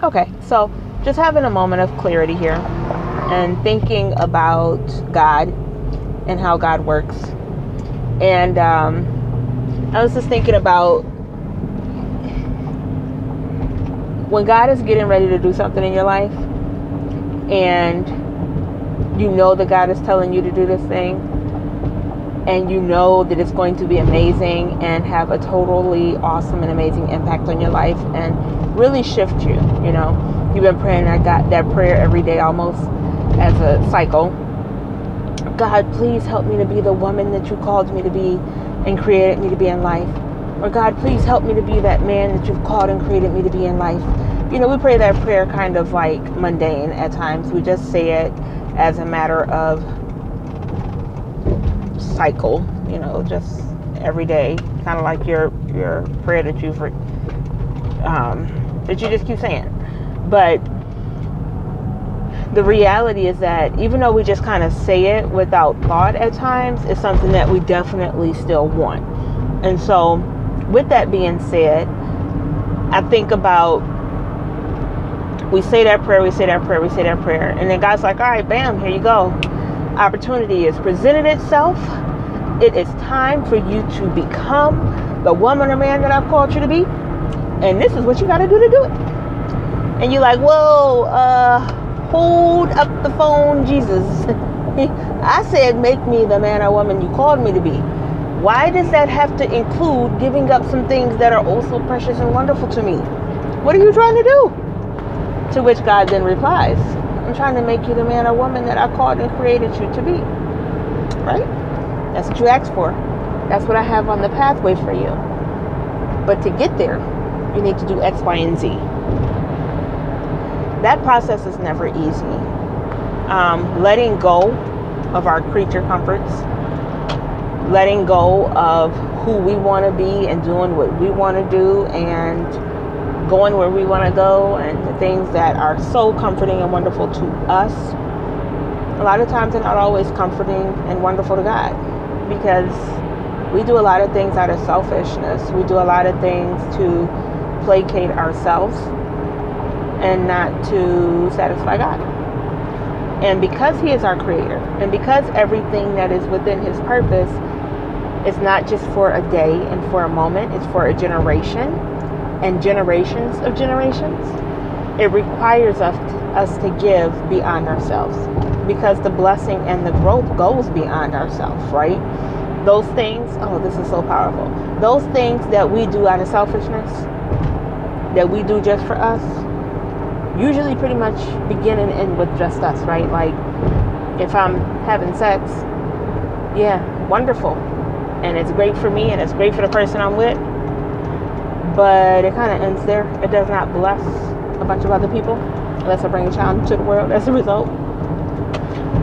Okay, so just having a moment of clarity here and thinking about God and how God works. And I was just thinking about when God is getting ready to do something in your life and you know that God is telling you to do this thing and you know that it's going to be amazing and have a totally awesome and amazing impact on your life and really shift you. You know, you've been praying that prayer every day almost as a cycle. God, please help me to be the woman that you called me to be and created me to be in life. Or God, please help me to be that man that you've called and created me to be in life. You know, we pray that prayer kind of like mundane at times. We just say it as a matter of cycle, you know, just every day, kind of like your prayer that you just keep saying. But the reality is that even though we just kind of say it without thought at times, it's something that we definitely still want. And so with that being said, I think about, we say that prayer, and then God's like, all right, bam, here you go. Opportunity is presented itself. It is time for you to become the woman or man that I've called you to be. And this is what you got to do to do it. And you're like, whoa, hold up the phone, Jesus. I said, make me the man or woman you called me to be. Why does that have to include giving up some things that are also precious and wonderful to me? What are you trying to do? To which God then replies, I'm trying to make you the man or woman that I called and created you to be. Right? That's what you asked for. That's what I have on the pathway for you. But to get there, you need to do X, Y, and Z. That process is never easy. Letting go of our creature comforts, letting go of who we want to be and doing what we want to do and going where we want to go, and the things that are so comforting and wonderful to us, a lot of times they're not always comforting and wonderful to God, because we do a lot of things out of selfishness. We do a lot of things to placate ourselves and not to satisfy God. And because He is our creator, and because everything that is within His purpose is not just for a day and for a moment, it's for a generation and generations of generations, it requires us to give beyond ourselves, because the blessing and the growth goes beyond ourselves, right? Those things, oh, this is so powerful. Those things that we do out of selfishness, that we do just for us, usually pretty much begin and end with just us, right? Like if I'm having sex, yeah, wonderful. And it's great for me and it's great for the person I'm with. But it kind of ends there. It does not bless a bunch of other people unless I bring a child into the world as a result.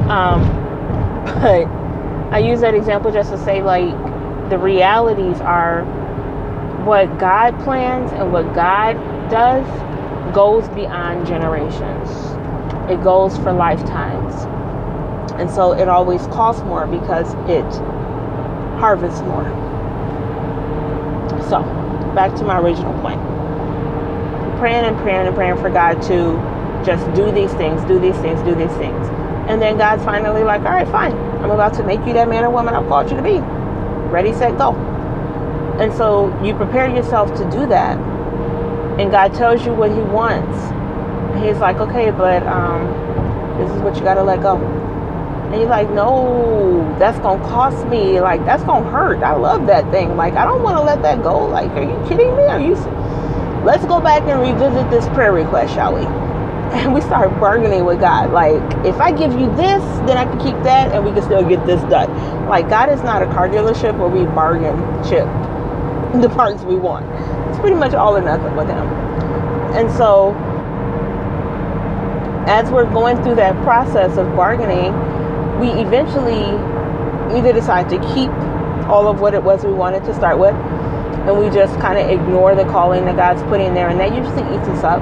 But I use that example just to say, like, the realities are what God plans and what God does goes beyond generations. It goes for lifetimes. And so it always costs more because it harvests more. So back to my original point. Praying for God to just do these things. And then God's finally like, all right, fine. I'm about to make you that man or woman I've called you to be. Ready, set, go. And so you prepare yourself to do that. And God tells you what He wants. And He's like, okay, but this is what you got to let go. And you're like, no, that's going to cost me. Like, that's going to hurt. I love that thing. Like, I don't want to let that go. Like, are you kidding me? Let's go back and revisit this prayer request, shall we? And we start bargaining with God. Like, if I give you this, then I can keep that and we can still get this done. Like, God is not a car dealership where we bargain chip the parts we want. It's pretty much all or nothing with Him. And so as we're going through that process of bargaining, we eventually either decide to keep all of what it was we wanted to start with, and we just kind of ignore the calling that God's putting there, and that usually eats us up.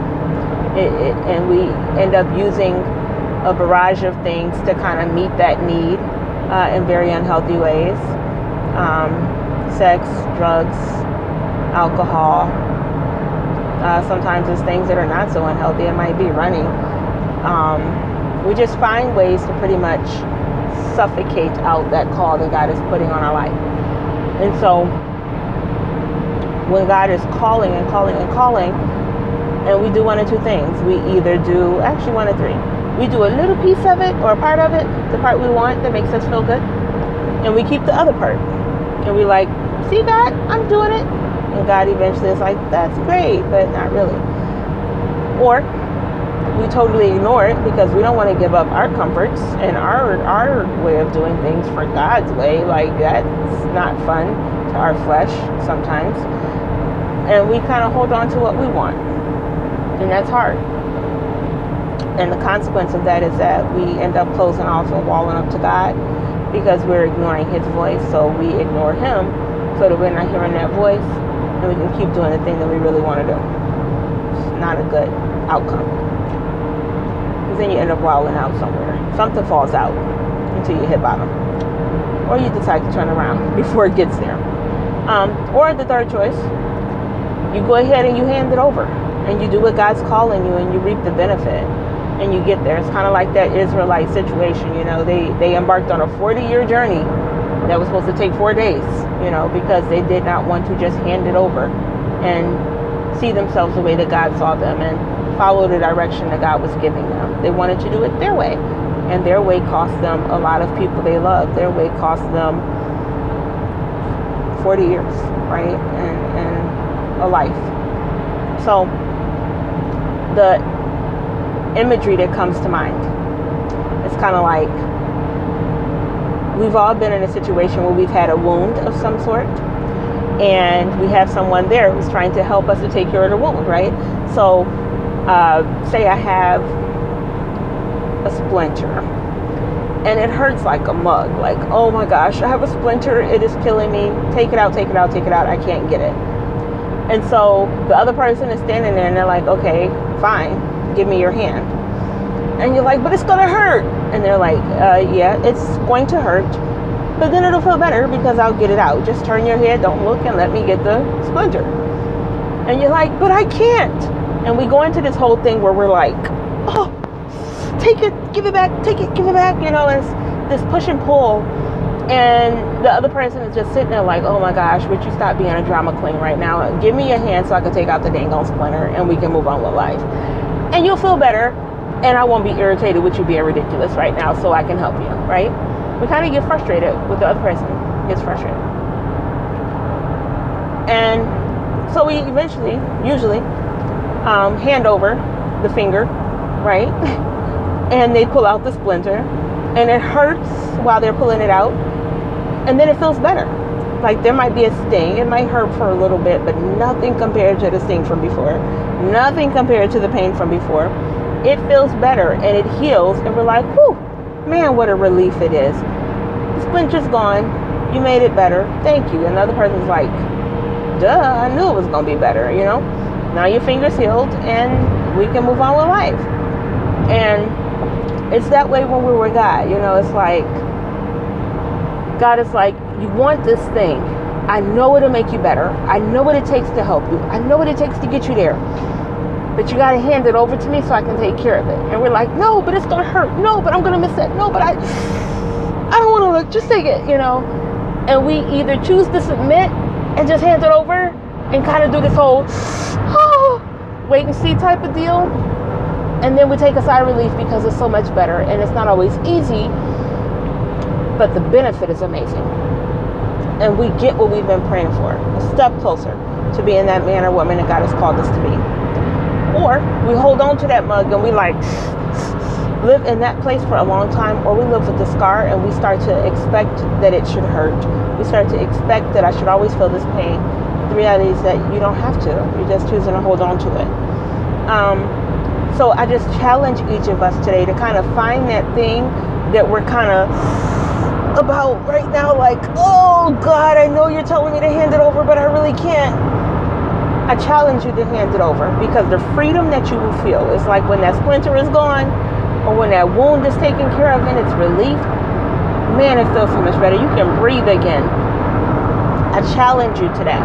And we end up using a barrage of things to kind of meet that need in very unhealthy ways. Sex, drugs, alcohol, Sometimes it's things that are not so unhealthy. It might be running. We just find ways to pretty much suffocate out that call that God is putting on our life. And so when God is calling and calling and calling, and we do one of two things. We either do, actually one of three. We do a little piece of it or a part of it, the part we want that makes us feel good, and we keep the other part. And we like, see God, I'm doing it. And God eventually is like, that's great, but not really. Or we totally ignore it because we don't want to give up our comforts and our way of doing things for God's way. Like, that's not fun to our flesh sometimes. And we kind of hold on to what we want. And that's hard. And the consequence of that is that we end up closing off and walling up to God because we're ignoring his voice. So we ignore him so that we're not hearing that voice, and we can keep doing the thing that we really want to do. It's not a good outcome. Because then you end up wilding out somewhere. Something falls out until you hit bottom. Or you decide to turn around before it gets there. Or the third choice, you go ahead and you hand it over. And you do what God's calling you, and you reap the benefit. And you get there. It's kind of like that Israelite situation. You know, they embarked on a 40-year journey that was supposed to take 4 days, you know, because they did not want to just hand it over and see themselves the way that God saw them and follow the direction that God was giving them. They wanted to do it their way, and their way cost them a lot of people they loved. Their way cost them 40 years, right, and a life. So the imagery that comes to mind, it's kind of like we've all been in a situation where we've had a wound of some sort, and we have someone there who's trying to help us to take care of the wound, right? So say I have a splinter and it hurts like a mug, like, oh my gosh, I have a splinter, it is killing me, take it out, take it out, take it out, I can't get it. And so the other person is standing there and they're like, okay, fine, give me your hand. And you're like, but it's gonna hurt. And they're like, yeah, it's going to hurt, but then it'll feel better because I'll get it out. Just turn your head, don't look, and let me get the splinter. And you're like, but I can't. And we go into this whole thing where we're like, oh, take it, give it back, take it, give it back. You know, it's this push and pull. And the other person is just sitting there like, oh my gosh, would you stop being a drama queen right now? Give me your hand so I can take out the dang old splinter and we can move on with life. And you'll feel better, and I won't be irritated with you being ridiculous right now, so I can help you, right? We kind of get frustrated with the other person, gets frustrated. And so we eventually, usually, hand over the finger, right? And they pull out the splinter, and it hurts while they're pulling it out, and then it feels better. Like there might be a sting, it might hurt for a little bit, but nothing compared to the sting from before, nothing compared to the pain from before. It feels better and it heals, and we're like, whew, man, what a relief it is. The splinter's gone, you made it better, thank you. And the other person's like, duh, I knew it was gonna be better, you know. Now your finger's healed and we can move on with life. And it's that way when we're with God, you know. It's like God is like, you want this thing, I know it'll make you better, I know what it takes to help you, I know what it takes to get you there, but you got to hand it over to me so I can take care of it. And we're like, no, but it's going to hurt. No, but I'm going to miss it. No, but I don't want to look. Just take it, you know. And we either choose to submit and just hand it over and kind of do this whole wait and see type of deal. And then we take a sigh of relief because it's so much better. And it's not always easy, but the benefit is amazing. And we get what we've been praying for. A step closer to being that man or woman that God has called us to be. Or we hold on to that mug and we like live in that place for a long time, or we live with the scar and we start to expect that it should hurt. We start to expect that I should always feel this pain. The reality is that you don't have to. You're just choosing to hold on to it. So I just challenge each of us today to kind of find that thing that we're kind of about right now, like, oh God, I know you're telling me to hand it over, but I really can't. I challenge you to hand it over, because the freedom that you will feel is like when that splinter is gone, or when that wound is taken care of and it's relief, man, it feels so much better. You can breathe again. I challenge you to that,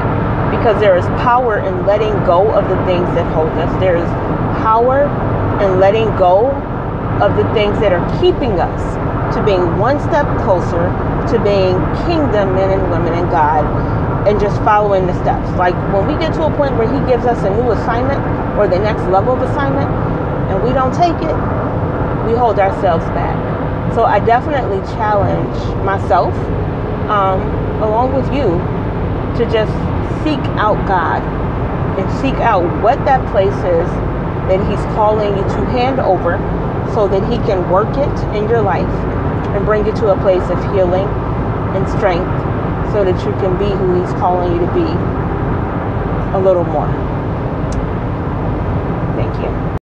because there is power in letting go of the things that hold us. There is power in letting go of the things that are keeping us to being one step closer to being kingdom men and women in God, and just following the steps. Like when we get to a point where he gives us a new assignment or the next level of assignment and we don't take it, we hold ourselves back. So I definitely challenge myself, along with you, to just seek out God and seek out what that place is that he's calling you to hand over, so that he can work it in your life and bring you to a place of healing and strength, so that you can be who he's calling you to be a little more. Thank you.